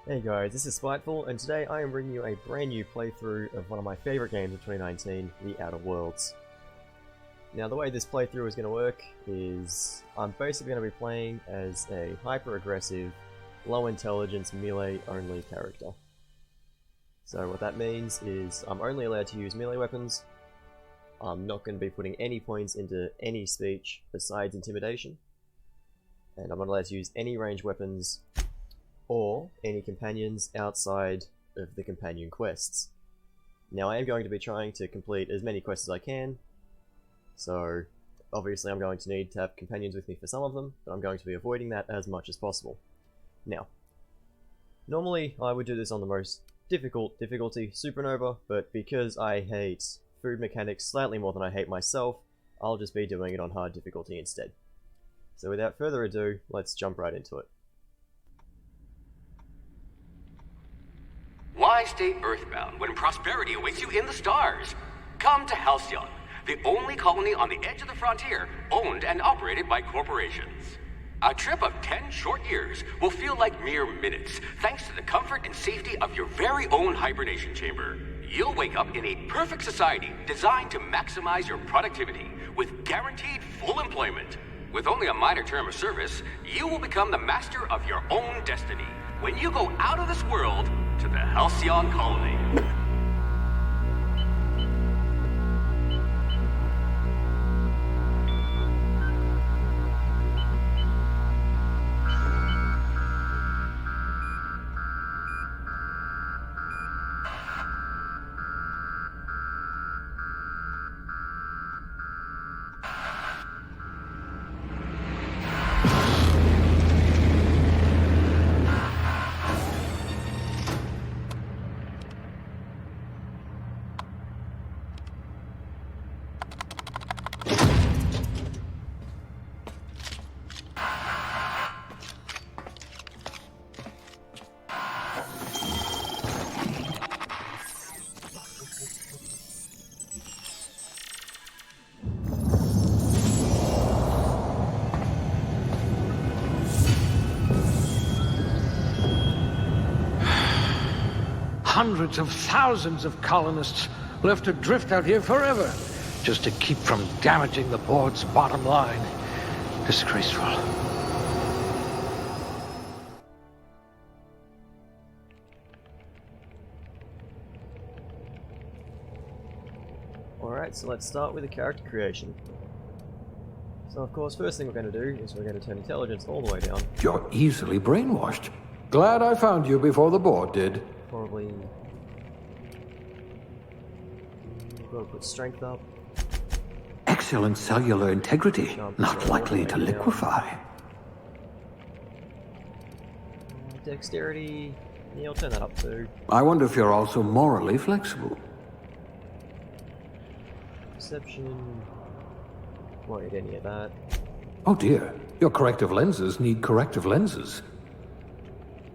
Hey guys, this is Spiteful, and today I am bringing you a brand new playthrough of one of my favourite games of 2019, The Outer Worlds. Now the way this playthrough is going to work is I'm basically going to be playing as a hyper-aggressive, low-intelligence, melee-only character. So what that means is I'm only allowed to use melee weapons. I'm not going to be putting any points into any speech besides intimidation, and I'm not allowed to use any ranged weapons or any companions outside of the companion quests. Now I am going to be trying to complete as many quests as I can, so obviously I'm going to need to have companions with me for some of them, but I'm going to be avoiding that as much as possible. Now, normally I would do this on the most difficult difficulty, Supernova, but because I hate food mechanics slightly more than I hate myself, I'll just be doing it on hard difficulty instead. So without further ado, let's jump right into it. Why stay earthbound when prosperity awaits you in the stars? Come to Halcyon, the only colony on the edge of the frontier, owned and operated by corporations. A trip of 10 short years will feel like mere minutes, thanks to the comfort and safety of your very own hibernation chamber. You'll wake up in a perfect society designed to maximize your productivity, with guaranteed full employment. With only a minor term of service, you will become the master of your own destiny when you go out of this world to the Halcyon colony. Hundreds of thousands of colonists left to drift out here forever, just to keep from damaging the board's bottom line. Disgraceful. Alright, so let's start with the character creation. So of course, first thing we're going to do is we're going to turn intelligence all the way down. You're easily brainwashed. Glad I found you before the board did. Probably... we'll put strength up. Excellent cellular integrity, not likely to liquefy. Dexterity... yeah, I'll turn that up too. I wonder if you're also morally flexible. Perception... won't need any of that. Oh dear, your corrective lenses need corrective lenses.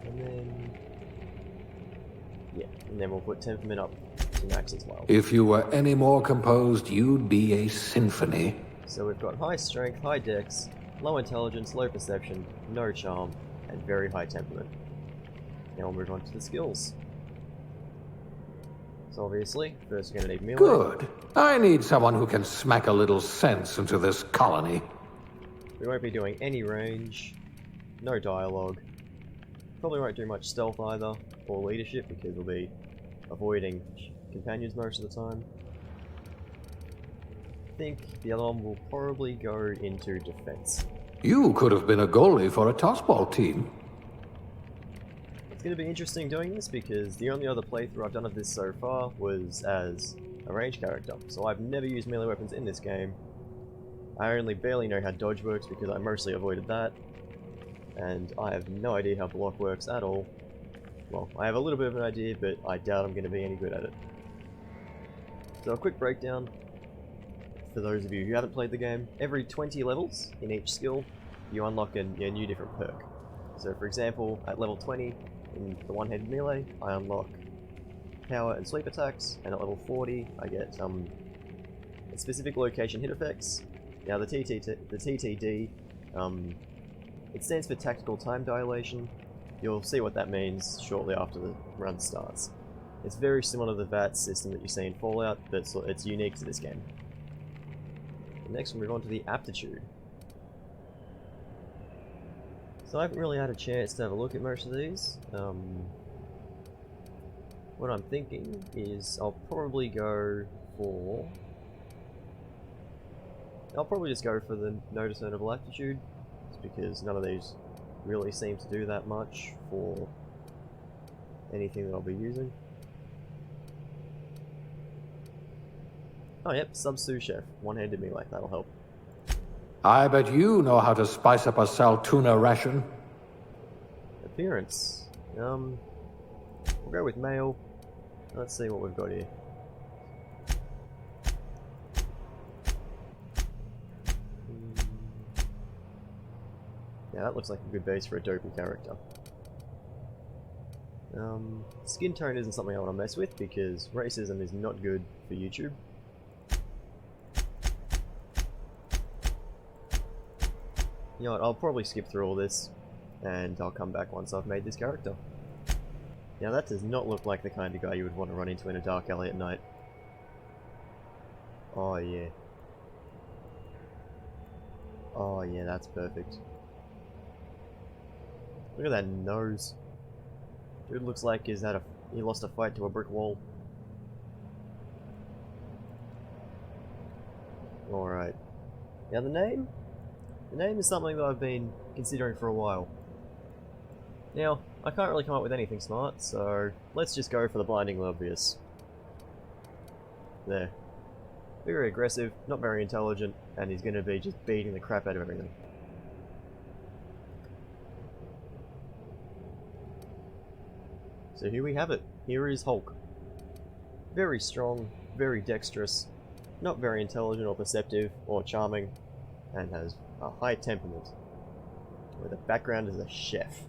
And then... yeah, and then we'll put temperament up to max as well. If you were any more composed, you'd be a symphony. So we've got high strength, high dex, low intelligence, low perception, no charm, and very high temperament. Now we'll move on to the skills. So obviously, first you're going to need melee. Good. I need someone who can smack a little sense into this colony. We won't be doing any range, no dialogue. Probably won't do much stealth either, or leadership, because we'll be avoiding companions most of the time. I think the other one will probably go into defense. You could have been a goalie for a tossball team. It's going to be interesting doing this because the only other playthrough I've done of this so far was as a ranged character, so I've never used melee weapons in this game. I only barely know how dodge works because I mostly avoided that, and I have no idea how block works at all. Well, I have a little bit of an idea, but I doubt I'm going to be any good at it. So a quick breakdown, for those of you who haven't played the game. Every 20 levels in each skill, you unlock a new different perk. So for example, at level 20, in the one-handed melee, I unlock power and sweep attacks, and at level 40, I get specific location hit effects. Now the TTD, it stands for tactical time dilation, You'll see what that means shortly after the run starts. It's very similar to the VAT system that you see in Fallout, but it's unique to this game. Next we'll move on to the aptitude. So I haven't really had a chance to have a look at most of these. What I'm thinking is I'll probably just go for the no discernible aptitude, just because none of these really seem to do that much for anything that I'll be using. Oh yep, sous chef, one-handed melee, that'll help. I bet you know how to spice up a sal tuna ration. Appearance. We'll go with male. Let's see what we've got here. Yeah, that looks like a good base for a dopey character. Skin tone isn't something I want to mess with because racism is not good for YouTube. You know what, I'll probably skip through all this and I'll come back once I've made this character. Now that does not look like the kind of guy you would want to run into in a dark alley at night. Oh yeah. Oh yeah, that's perfect. Look at that nose. Dude looks like he lost a fight to a brick wall. Alright. Now the name? The name is something that I've been considering for a while. Now, I can't really come up with anything smart, so let's just go for the blindingly obvious. There. Very aggressive, not very intelligent, and he's going to be just beating the crap out of everything. So here we have it. Here is Hulk. Very strong, very dexterous, not very intelligent or perceptive or charming, and has a high temperament, with a background as a chef,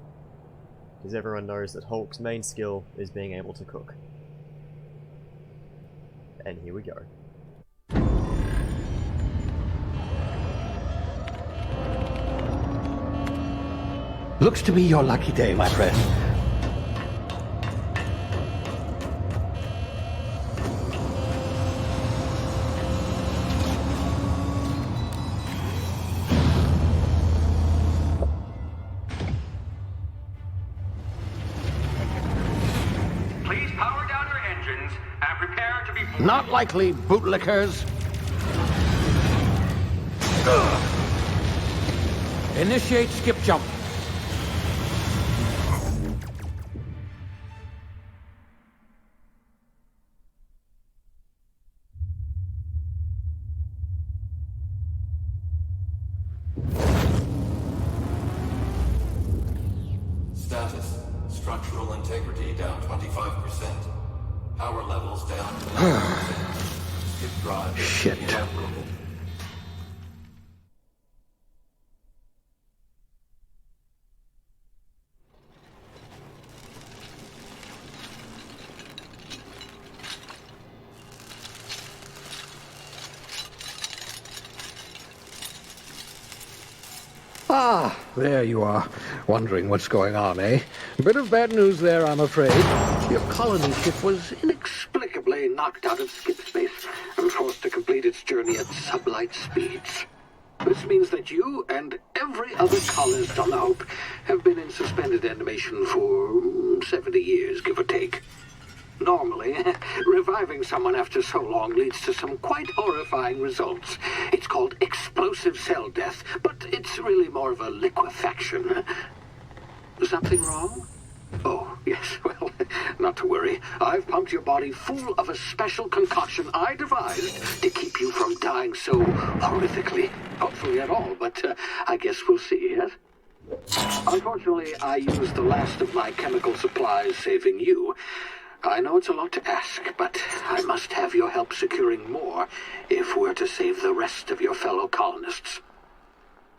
because everyone knows that Hulk's main skill is being able to cook. And here we go. Looks to be your lucky day, my friend. Not likely, bootlickers. Initiate skip jump. Status. Structural integrity down 25%. Power levels down to 90%. Skip drive. Shit. Inoperable. Ah, there you are. Wondering what's going on, eh? A bit of bad news there, I'm afraid. Your colony ship was inexplicably knocked out of skip space and forced to complete its journey at sublight speeds. This means that you and every other colonist on the Hope have been in suspended animation for 70 years, give or take. Normally, reviving someone after so long leads to some quite horrifying results. It's called explosive cell death, but it's really more of a liquefaction. Something wrong? Oh, yes, well, not to worry. I've pumped your body full of a special concoction I devised to keep you from dying so horrifically. Hopefully at all, but I guess we'll see, yes? Unfortunately, I used the last of my chemical supplies saving you. I know it's a lot to ask, but I must have your help securing more if we're to save the rest of your fellow colonists.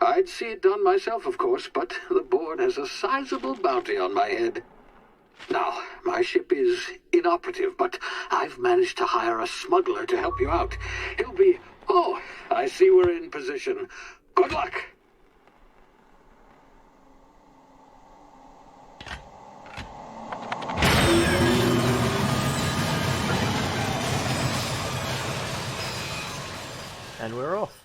I'd see it done myself, of course, but the board has a sizable bounty on my head. Now, my ship is inoperative, but I've managed to hire a smuggler to help you out. He'll be... Oh, I see we're in position. Good luck! And we're off.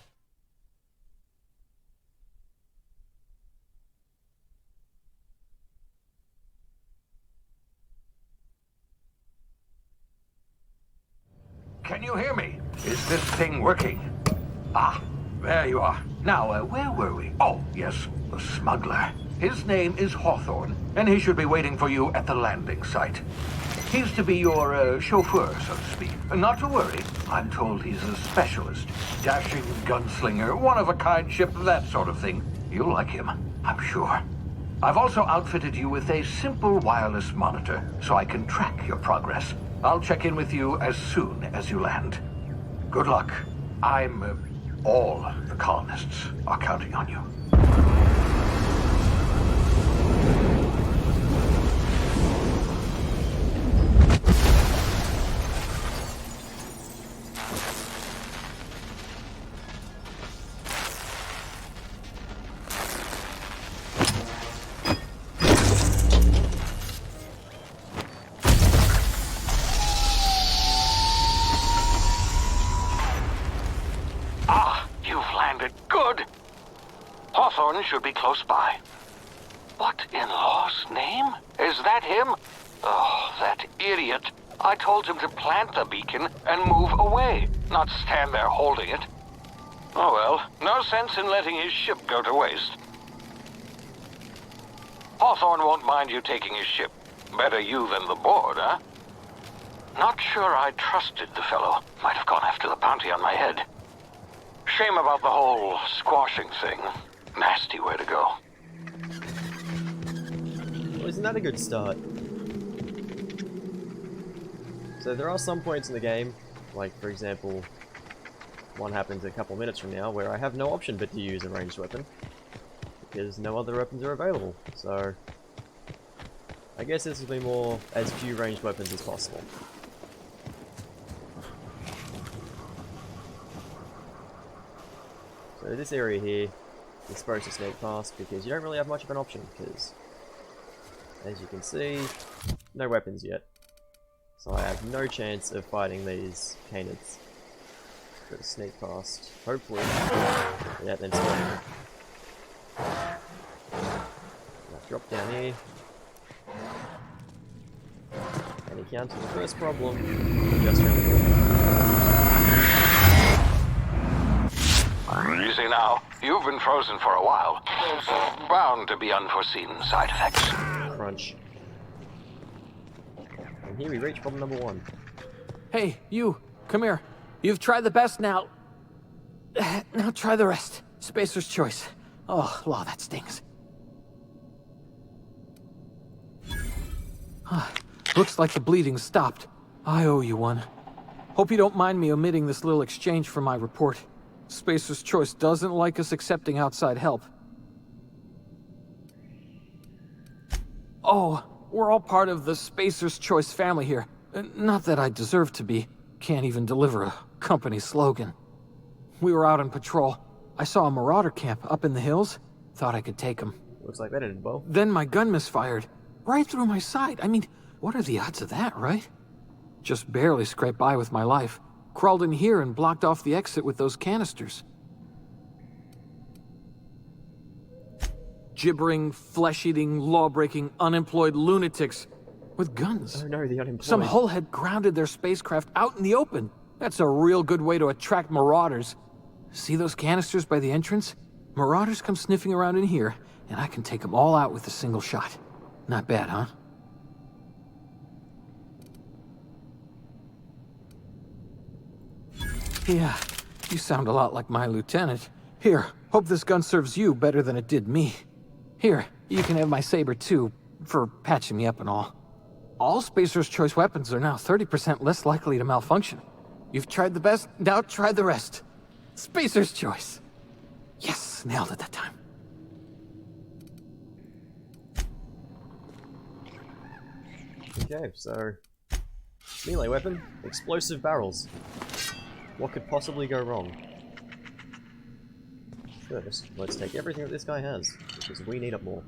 Can you hear me? Is this thing working? Ah, there you are. Now, where were we? Oh, yes, the smuggler. His name is Hawthorne, and he should be waiting for you at the landing site. He's to be your chauffeur, so to speak. Not to worry, I'm told he's a specialist. Dashing gunslinger, one-of-a-kind ship, that sort of thing. You'll like him, I'm sure. I've also outfitted you with a simple wireless monitor, so I can track your progress. I'll check in with you as soon as you land. Good luck. All the colonists are counting on you. Hawthorne should be close by. What in law's name? Is that him? Oh, that idiot. I told him to plant the beacon and move away, not stand there holding it. Oh well, no sense in letting his ship go to waste. Hawthorne won't mind you taking his ship. Better you than the board, huh? Not sure I trusted the fellow. Might have gone after the bounty on my head. Shame about the whole squashing thing. Nasty way to go. Well, isn't that a good start? So there are some points in the game, like for example, one happens a couple minutes from now, where I have no option but to use a ranged weapon, because no other weapons are available, so I guess this will be more as few ranged weapons as possible. So this area here is supposed to sneak past because you don't really have much of an option, because as you can see, no weapons yet. So I have no chance of fighting these canids. Gotta sneak past, hopefully, without them spawning. I'll drop down here. And encounter the first problem just around the corner. Easy now. You've been frozen for a while. There's bound to be unforeseen side effects. Crunch. And here we reach problem number 1. Hey, you, come here. You've tried the best now. Now try the rest. Spacer's choice. Oh, law, that stings. Looks like the bleeding stopped. I owe you one. Hope you don't mind me omitting this little exchange from my report. Spacer's choice doesn't like us accepting outside help. Oh, we're all part of the Spacer's Choice family here. Not that I deserve to be. Can't even deliver a company slogan. We were out on patrol. I saw a marauder camp up in the hills. Thought I could take them. Looks like that ended well. Then my gun misfired. Right through my side. I mean, what are the odds of that, right? Just barely scraped by with my life. Crawled in here and blocked off the exit with those canisters. Gibbering, flesh-eating, law-breaking, unemployed lunatics with guns. Oh no, the unemployed. Some hull had grounded their spacecraft out in the open. That's a real good way to attract marauders. See those canisters by the entrance? Marauders come sniffing around in here, and I can take them all out with a single shot. Not bad, huh? Yeah, you sound a lot like my lieutenant. Here, hope this gun serves you better than it did me. Here, you can have my saber too, for patching me up and all. All Spacer's Choice weapons are now 30% less likely to malfunction. You've tried the best, now try the rest. Spacer's Choice. Yes, nailed it that time. Okay, so melee weapon, explosive barrels. What could possibly go wrong? First, let's take everything that this guy has, because we need it more.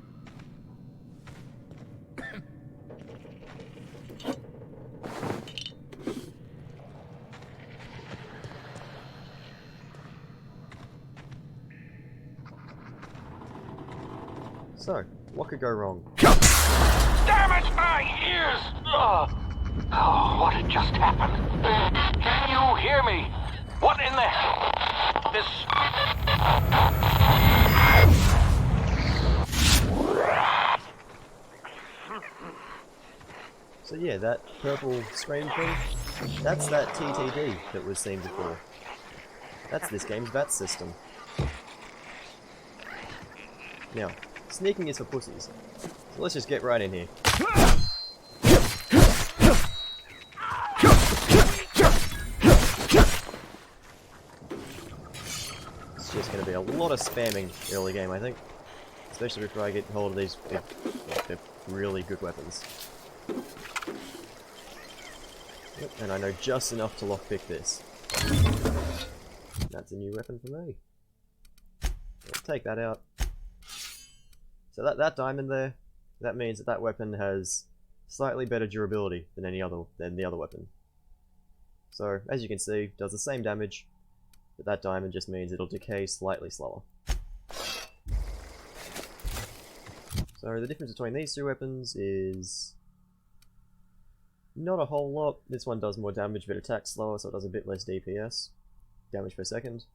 So, what could go wrong? Damn it, my ears! Oh, what had just happened? Can you hear me? What in the hell? This... So yeah, that purple screen thing, that's that TTD that was seen before. That's this game's VAT system. Now, sneaking is for pussies. So let's just get right in here. It's just going to be a lot of spamming early game, I think. Especially before I get hold of these they're really good weapons. Yep, and I know just enough to lockpick this. That's a new weapon for me. I'll take that out. So that diamond there, that means that weapon has slightly better durability than the other weapon. So as you can see, does the same damage, but that diamond just means it'll decay slightly slower. So the difference between these two weapons is not a whole lot. This one does more damage but attacks slower, so it does a bit less DPS, damage per second.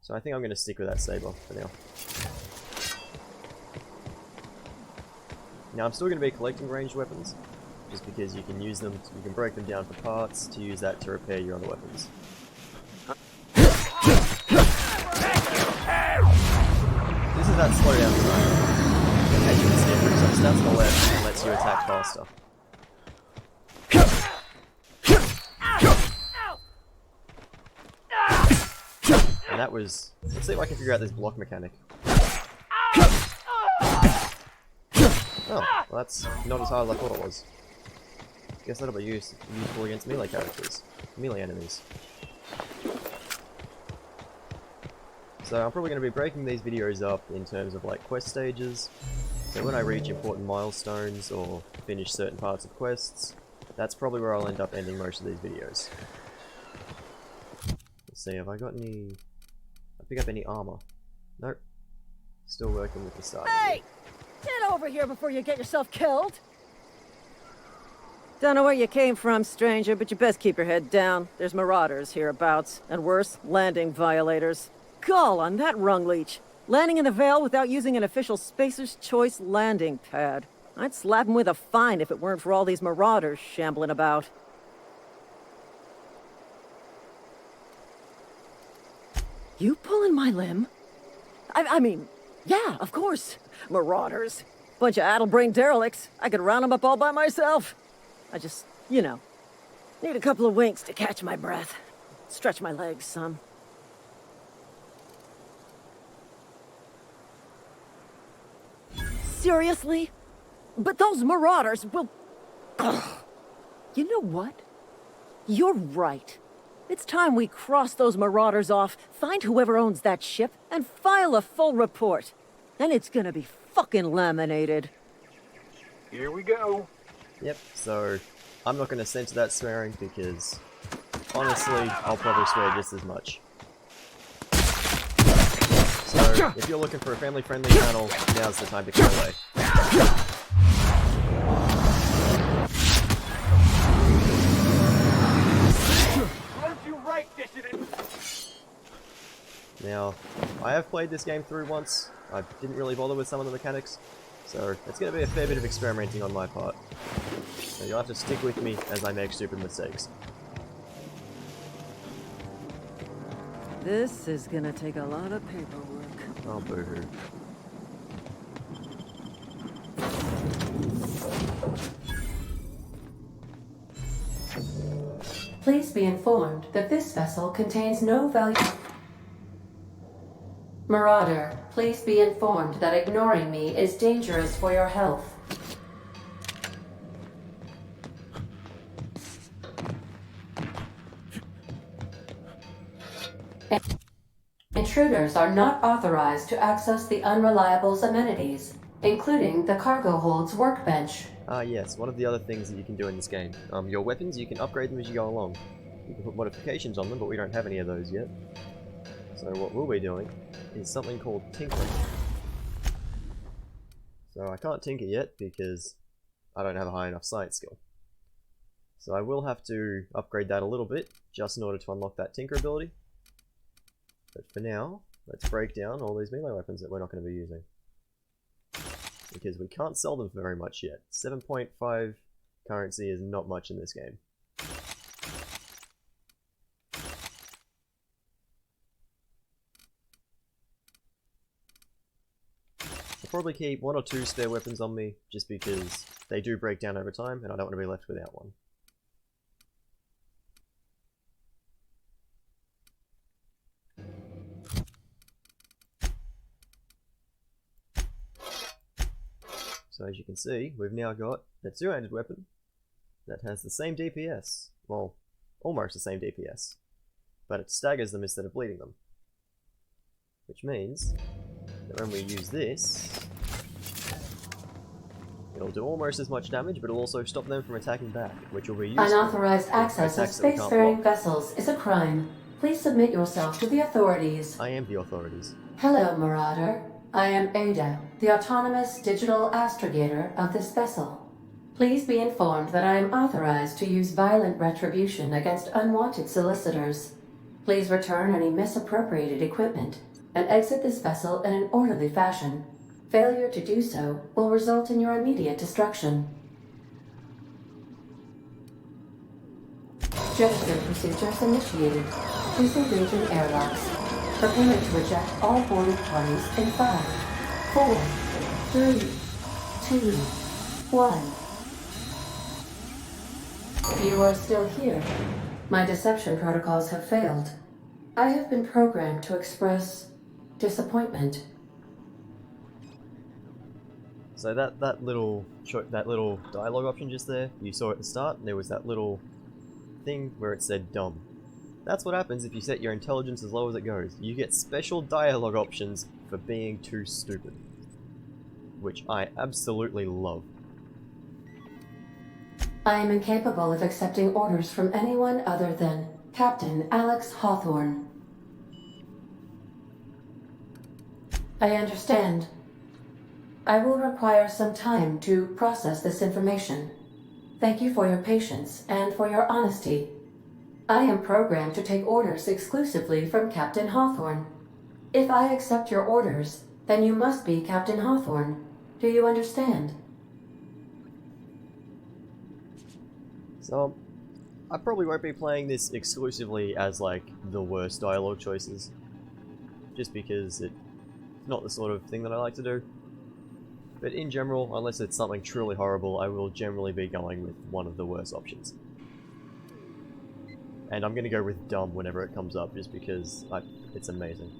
So I think I'm going to stick with that saber for now. Now I'm still going to be collecting ranged weapons, just because you can use them, you can break them down for parts to use that to repair your other weapons. This is that slowdown time. As you can see, it brings up stats on the left and lets you attack faster. And that was... let's see if I can figure out this block mechanic. Oh, well that's not as hard as I thought it was. Guess that'll be useful against melee characters. Melee enemies. So I'm probably going to be breaking these videos up in terms of like quest stages. So when I reach important milestones or finish certain parts of quests, that's probably where I'll end up ending most of these videos. Let's see, have I got any... I pick up any armor? Nope. Still working with the side. Hey! Get over here before you get yourself killed! Don't know where you came from, stranger, but you best keep your head down. There's marauders hereabouts, and worse, landing violators. Gall on that rung leech. Landing in the Vale without using an official Spacer's Choice landing pad. I'd slap him with a fine if it weren't for all these marauders shambling about. You pulling my limb? I mean, yeah, of course. Marauders. Bunch of addle-brained derelicts. I could round them up all by myself. I just, you know, need a couple of winks to catch my breath. Stretch my legs some. Seriously? But those marauders will... Ugh. You know what? You're right. It's time we cross those marauders off, find whoever owns that ship, and file a full report. And it's gonna be fucking laminated. Here we go. Yep, so I'm not going to censor that swearing because, honestly, I'll probably swear just as much. So, if you're looking for a family-friendly channel, now's the time to come away. Now, I have played this game through once. I didn't really bother with some of the mechanics, so it's going to be a fair bit of experimenting on my part. So you'll have to stick with me as I make stupid mistakes. This is gonna take a lot of paperwork. Oh, boo-hoo. Please be informed that this vessel contains no value. Marauder, please be informed that ignoring me is dangerous for your health. Intruders are not authorized to access the Unreliable's amenities, including the cargo hold's workbench. Ah yes, one of the other things that you can do in this game. Your weapons, you can upgrade them as you go along. You can put modifications on them, but we don't have any of those yet. So what we'll be doing is something called tinkering. So I can't tinker yet because I don't have a high enough science skill. So I will have to upgrade that a little bit, just in order to unlock that tinker ability. But for now, let's break down all these melee weapons that we're not going to be using. Because we can't sell them for very much yet. 7.5 currency is not much in this game. I'll probably keep 1 or 2 spare weapons on me, just because they do break down over time, and I don't want to be left without one. So as you can see, we've now got a two-handed weapon that has the same DPS. Well, almost the same DPS. But it staggers them instead of bleeding them. Which means that when we use this, it'll do almost as much damage, but it'll also stop them from attacking back, which will be useful. Unauthorized access of spacefaring vessels is a crime. Please submit yourself to the authorities. I am the authorities. Hello, Marauder. I am Ada, the autonomous digital astrogator of this vessel. Please be informed that I am authorized to use violent retribution against unwanted solicitors. Please return any misappropriated equipment and exit this vessel in an orderly fashion. Failure to do so will result in your immediate destruction. Gesture procedures initiated. Disengaging airlocks. Preparing to eject all boarded parties in 5, 4, 3, 2, 1. You are still here. My deception protocols have failed. I have been programmed to express disappointment. So that little dialogue option just there, you saw at the start, and there was that little thing where it said dumb. That's what happens if you set your intelligence as low as it goes. You get special dialogue options for being too stupid. Which I absolutely love. I am incapable of accepting orders from anyone other than Captain Alex Hawthorne. I understand. I will require some time to process this information. Thank you for your patience and for your honesty. I am programmed to take orders exclusively from Captain Hawthorne. If I accept your orders, then you must be Captain Hawthorne. Do you understand? So, I probably won't be playing this exclusively as, like, the worst dialogue choices. Just because it's not the sort of thing that I like to do. But in general, unless it's something truly horrible, I will generally be going with one of the worst options. And I'm gonna go with dumb whenever it comes up, just because it's amazing.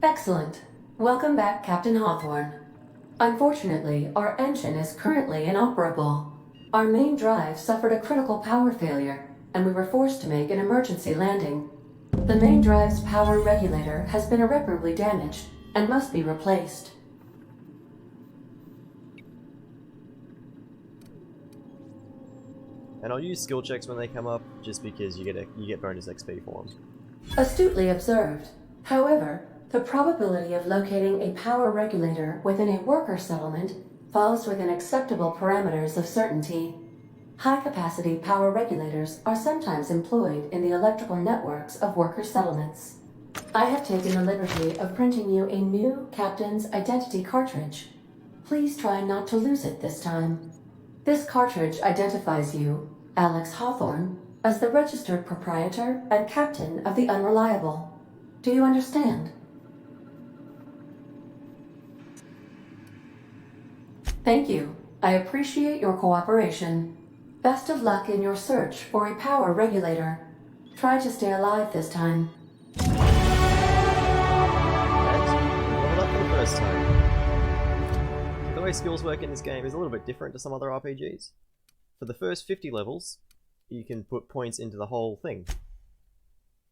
Excellent. Welcome back, Captain Hawthorne. Unfortunately, our engine is currently inoperable. Our main drive suffered a critical power failure, and we were forced to make an emergency landing. The main drive's power regulator has been irreparably damaged and must be replaced. And I'll use skill checks when they come up, just because you get bonus XP for them. Astutely observed. However, the probability of locating a power regulator within a worker settlement falls within acceptable parameters of certainty. High-capacity power regulators are sometimes employed in the electrical networks of worker settlements. I have taken the liberty of printing you a new Captain's Identity cartridge. Please try not to lose it this time. This cartridge identifies you, Alex Hawthorne, as the registered proprietor and captain of the Unreliable. Do you understand? Thank you. I appreciate your cooperation. Best of luck in your search for a power regulator. Try to stay alive this time. And level up for the first time. The way skills work in this game is a little bit different to some other RPGs. For the first 50 levels, you can put points into the whole thing.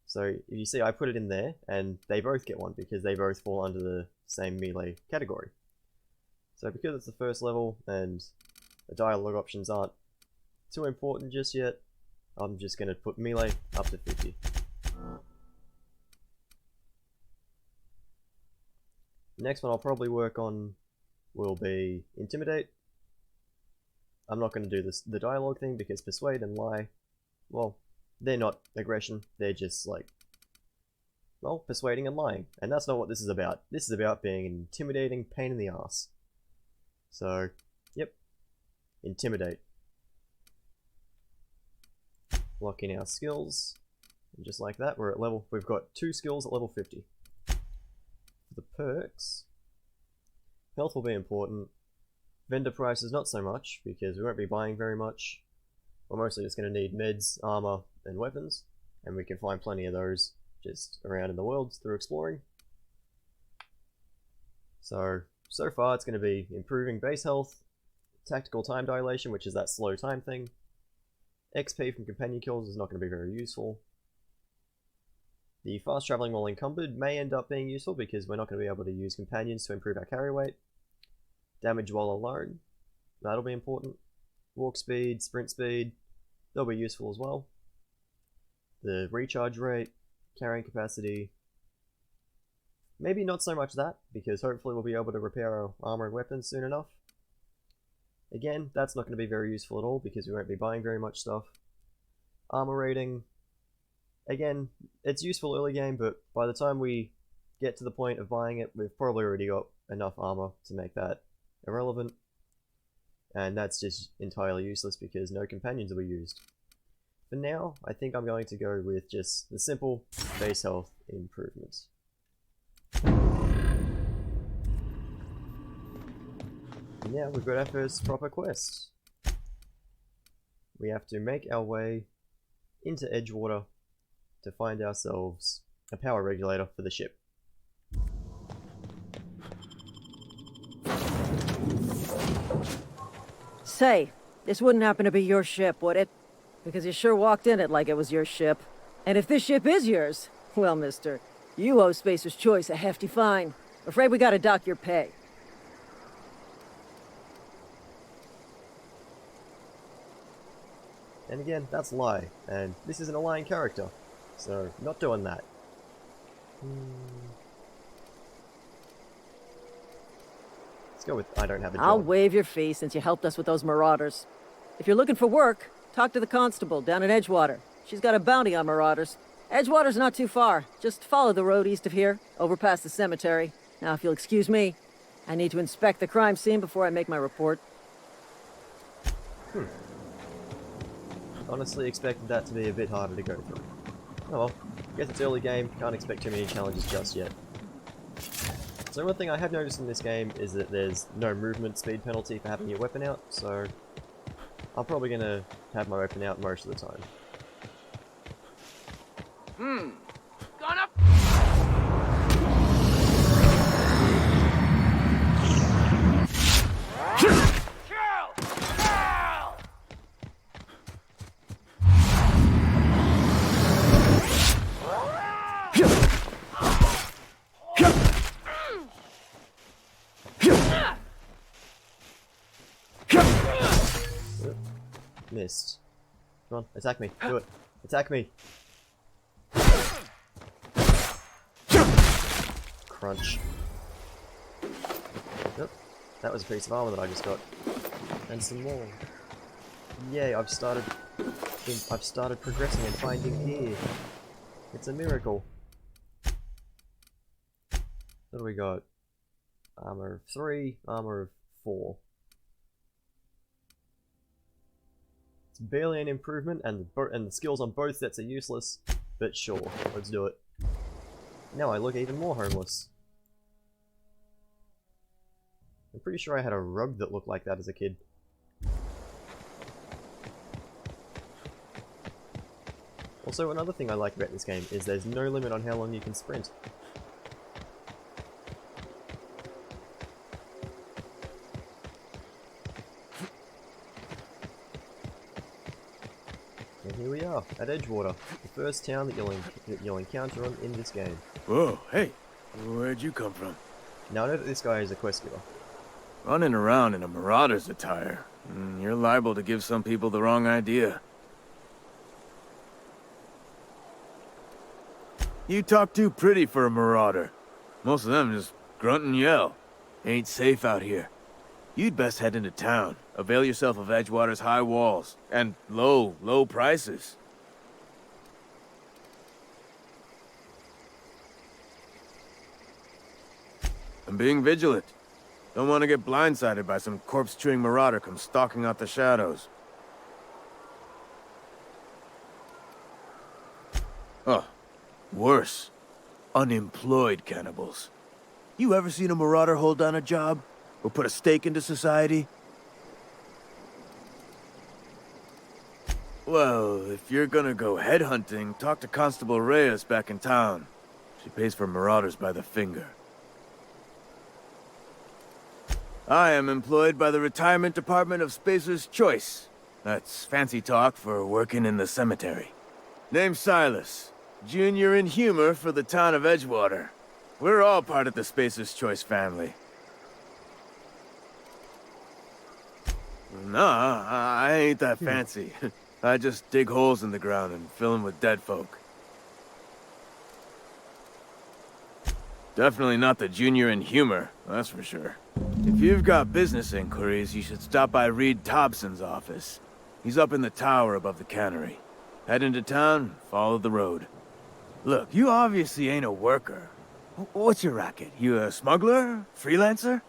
So, if you see, I put it in there, and they both get one, because they both fall under the same melee category. So because it's the first level, and the dialogue options aren't too important just yet, I'm just going to put melee up to 50. Next one I'll probably work on will be Intimidate. I'm not going to do the dialogue thing because Persuade and Lie, well, they're not aggression, they're just like, well, persuading and lying. And that's not what this is about. This is about being an intimidating pain in the ass. So, yep, Intimidate. Lock in our skills, and just like that, we've got 2 skills at level 50. For the perks, health will be important. Vendor prices not so much, because we won't be buying very much. We're mostly just going to need meds, armor, and weapons, and we can find plenty of those just around in the world through exploring. So far it's going to be improving base health, tactical time dilation, which is that slow time thing. XP from companion kills is not going to be very useful. The fast traveling while encumbered may end up being useful because we're not going to be able to use companions to improve our carry weight. Damage while alone, that'll be important. Walk speed, sprint speed, they'll be useful as well. The recharge rate, carrying capacity, maybe not so much that, because hopefully we'll be able to repair our armor and weapons soon enough. Again, that's not going to be very useful at all because we won't be buying very much stuff. Armor rating, again, it's useful early game, but by the time we get to the point of buying it, we've probably already got enough armor to make that irrelevant. And that's just entirely useless because no companions will be used. For now, I think I'm going to go with just the simple base health improvements. And yeah, we've got our first proper quest. We have to make our way into Edgewater to find ourselves a power regulator for the ship. Say, this wouldn't happen to be your ship, would it? Because you sure walked in it like it was your ship. And if this ship is yours, well, mister, you owe Spacer's Choice a hefty fine. Afraid we gotta dock your pay. And again, that's Lie, and this isn't a lying character, so not doing that. Let's go with I don't have a job. I'll waive your fee since you helped us with those marauders. If you're looking for work, talk to the constable down in Edgewater. She's got a bounty on marauders. Edgewater's not too far. Just follow the road east of here, over past the cemetery. Now, if you'll excuse me, I need to inspect the crime scene before I make my report. Honestly expected that to be a bit harder to go through. Oh well, guess it's early game, can't expect too many challenges just yet. So one thing I have noticed in this game is that there's no movement speed penalty for having your weapon out, so I'm probably gonna have my weapon out most of the time. Gonna... Missed. Come on, attack me. Do it. Attack me. Crunch. Yep. That was a piece of armor that I just got. And some more. Yay, I've started progressing and finding gear. It's a miracle. What do we got? Armor of 3, armor of 4. It's barely an improvement, and the skills on both sets are useless, but sure, let's do it. Now I look even more homeless. I'm pretty sure I had a rug that looked like that as a kid. Also, another thing I like about this game is there's no limit on how long you can sprint. And here we are, at Edgewater, the first town that you'll encounter in this game. Whoa, hey, where'd you come from? Now I know that this guy is a quest giver. Running around in a marauder's attire. You're liable to give some people the wrong idea. You talk too pretty for a marauder. Most of them just grunt and yell. Ain't safe out here. You'd best head into town. Avail yourself of Edgewater's high walls. And low prices. I'm being vigilant. Don't want to get blindsided by some corpse-chewing marauder come stalking out the shadows. Oh, worse. Unemployed cannibals. You ever seen a marauder hold down a job? Or put a stake into society? Well, if you're gonna go headhunting, talk to Constable Reyes back in town. She pays for marauders by the finger. I am employed by the Retirement Department of Spacer's Choice. That's fancy talk for working in the cemetery. Name's Silas. Junior in humor for the town of Edgewater. We're all part of the Spacer's Choice family. Nah, I ain't that fancy. I just dig holes in the ground and fill them with dead folk. Definitely not the junior in humor, that's for sure. If you've got business inquiries, you should stop by Reed Thompson's office. He's up in the tower above the cannery. Head into town, follow the road. Look, you obviously ain't a worker. What's your racket? You a smuggler? Freelancer?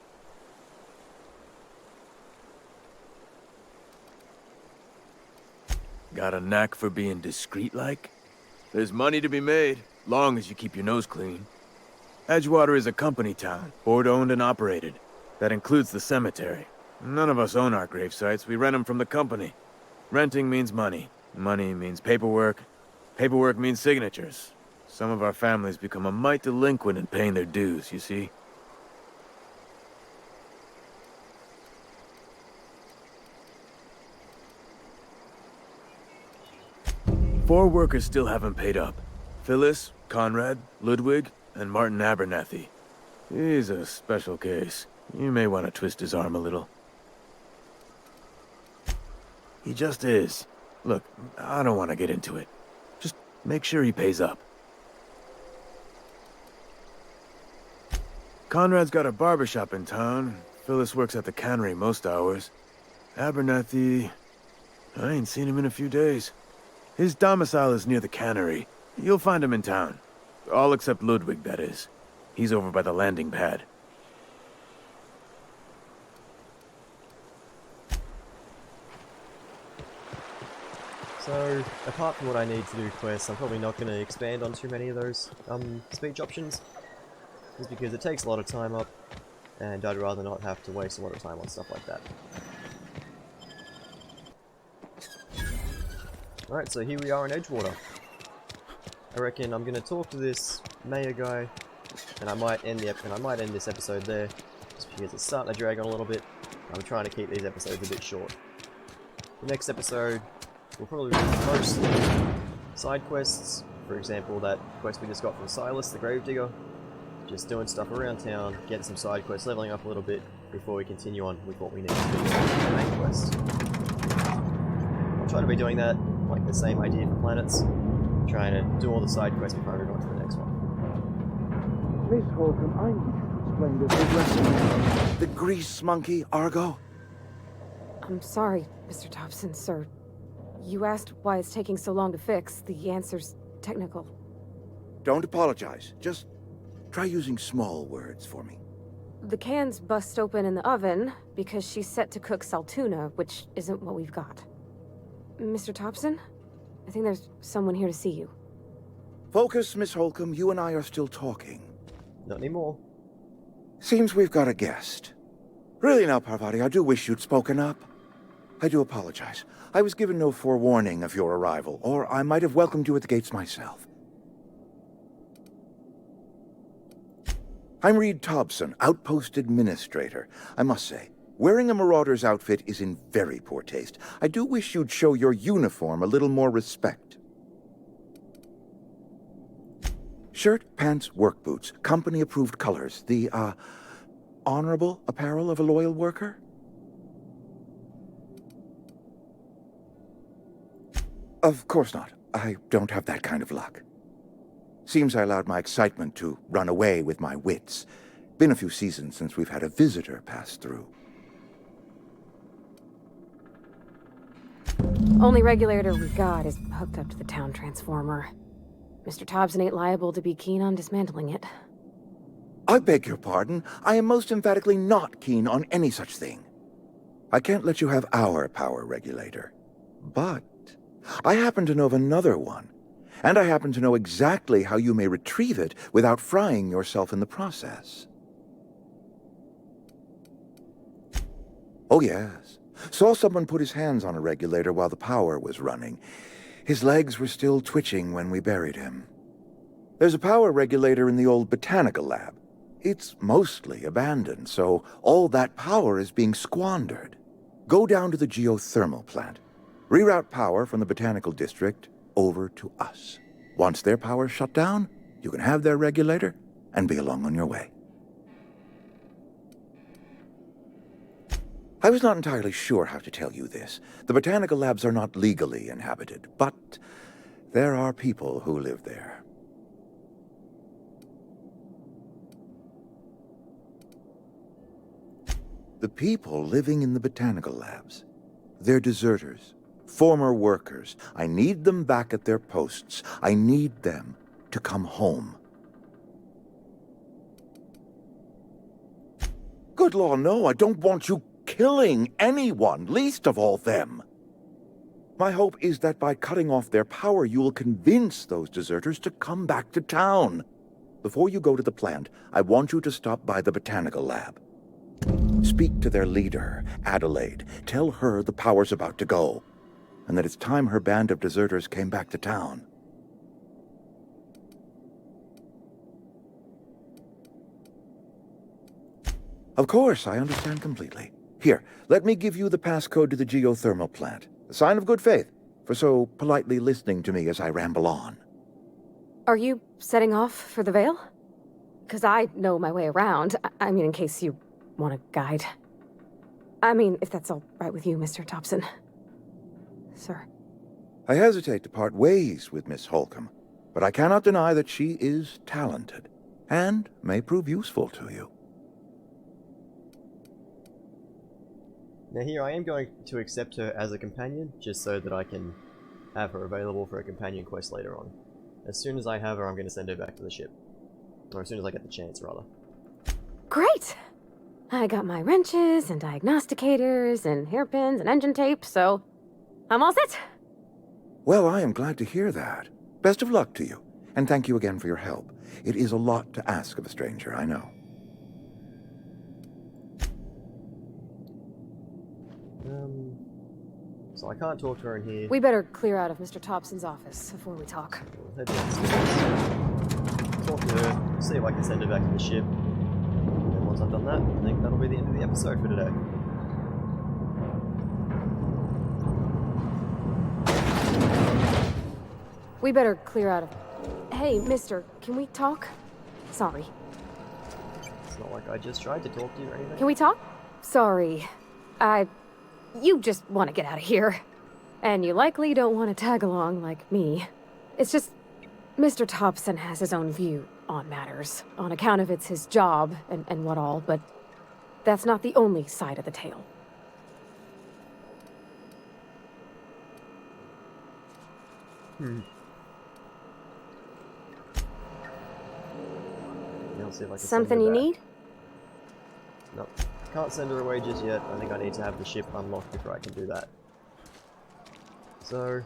Got a knack for being discreet-like? There's money to be made, long as you keep your nose clean. Edgewater is a company town, board-owned and operated. That includes the cemetery. None of us own our grave sites, we rent them from the company. Renting means money. Money means paperwork. Paperwork means signatures. Some of our families become a mite delinquent in paying their dues, you see? Four workers still haven't paid up. Phyllis, Conrad, Ludwig, and Martin Abernathy. He's a special case. You may want to twist his arm a little. He just is. Look, I don't want to get into it. Just make sure he pays up. Conrad's got a barbershop in town. Phyllis works at the cannery most hours. Abernathy... I ain't seen him in a few days. His domicile is near the cannery. You'll find him in town. All except Ludwig, that is. He's over by the landing pad. So, apart from what I need to do quests, I'm probably not going to expand on too many of those speech options. Just because it takes a lot of time up, and I'd rather not have to waste a lot of time on stuff like that. Alright, so here we are in Edgewater. I reckon I'm gonna talk to this mayor guy, and I might end this episode there, just because it's starting to drag on a little bit. I'm trying to keep these episodes a bit short. The next episode will probably be mostly side quests. For example, that quest we just got from Silas, the Gravedigger. Just doing stuff around town, getting some side quests, leveling up a little bit before we continue on with what we need to do for the main quest. I'll try to be doing that, like the same idea for planets. Trying to do all the side quests before I move on to the next one. Miss Holcomb, I need you to explain this lesson. The grease monkey, Argo? I'm sorry, Mr. Thompson, sir. You asked why it's taking so long to fix. The answer's technical. Don't apologize. Just try using small words for me. The can's bust open in the oven because she's set to cook saltuna, which isn't what we've got. Mr. Thompson? I think there's someone here to see you. Focus, Miss Holcomb. You and I are still talking. Not anymore. Seems we've got a guest. Really now, Parvati, I do wish you'd spoken up. I do apologize. I was given no forewarning of your arrival, or I might have welcomed you at the gates myself. I'm Reed Thompson, Outpost Administrator. I must say, wearing a marauder's outfit is in very poor taste. I do wish you'd show your uniform a little more respect. Shirt, pants, work boots, company-approved colors. The, honorable apparel of a loyal worker? Of course not. I don't have that kind of luck. Seems I allowed my excitement to run away with my wits. Been a few seasons since we've had a visitor pass through. Only regulator we got is hooked up to the town transformer. Mr. Thompson ain't liable to be keen on dismantling it. I beg your pardon. I am most emphatically not keen on any such thing. I can't let you have our power regulator. But I happen to know of another one. And I happen to know exactly how you may retrieve it without frying yourself in the process. Oh, yes. Saw someone put his hands on a regulator while the power was running. His legs were still twitching when we buried him. There's a power regulator in the old botanical lab. It's mostly abandoned, so all that power is being squandered. Go down to the geothermal plant. Reroute power from the botanical district over to us. Once their power's shut down, you can have their regulator and be along on your way. I was not entirely sure how to tell you this. The botanical labs are not legally inhabited, but there are people who live there. The people living in the botanical labs, they're deserters, former workers. I need them back at their posts. I need them to come home. Good law, no, I don't want you killing anyone, least of all them. My hope is that by cutting off their power, you will convince those deserters to come back to town. Before you go to the plant, I want you to stop by the botanical lab. Speak to their leader, Adelaide. Tell her the power's about to go, and that it's time her band of deserters came back to town. Of course, I understand completely. Here, let me give you the passcode to the geothermal plant. A sign of good faith, for so politely listening to me as I ramble on. Are you setting off for the Vale? Because I know my way around. I mean, in case you want a guide. I mean, if that's all right with you, Mr. Thompson. Sir. I hesitate to part ways with Miss Holcomb, but I cannot deny that she is talented, and may prove useful to you. Now here I am going to accept her as a companion, just so that I can have her available for a companion quest later on. As soon as I have her, I'm going to send her back to the ship. Or as soon as I get the chance, rather. Great! I got my wrenches and diagnosticators and hairpins and engine tape, so I'm all set. Well, I am glad to hear that. Best of luck to you, and thank you again for your help. It is a lot to ask of a stranger, I know. So I can't talk to her in here. We better clear out of Mr. Thompson's office before we talk. We'll head downstairs, talk to her, see if I can send her back to the ship. And once I've done that, I think that'll be the end of the episode for today. We better clear out of... Hey, mister, can we talk? Sorry. It's not like I just tried to talk to you or anything. Can we talk? Sorry. You just want to get out of here. And you likely don't want to tag along like me. It's just... Mr. Thompson has his own view on matters, on account of it's his job and what all, but that's not the only side of the tale. I'll see if I can Something send you her back. need? Nope. Can't send her away just yet. I think I need to have the ship unlocked before I can do that. So,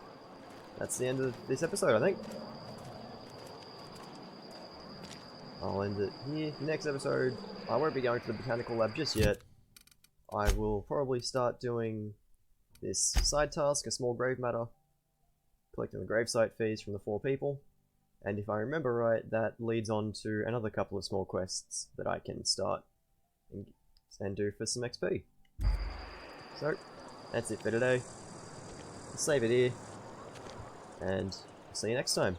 that's the end of this episode, I think. I'll end it here. Next episode, I won't be going to the botanical lab just yet. I will probably start doing this side task, a small grave matter, collecting the gravesite fees from the 4 people. And if I remember right, that leads on to another couple of small quests that I can start and do for some XP. So, that's it for today. I'll save it here, and see you next time.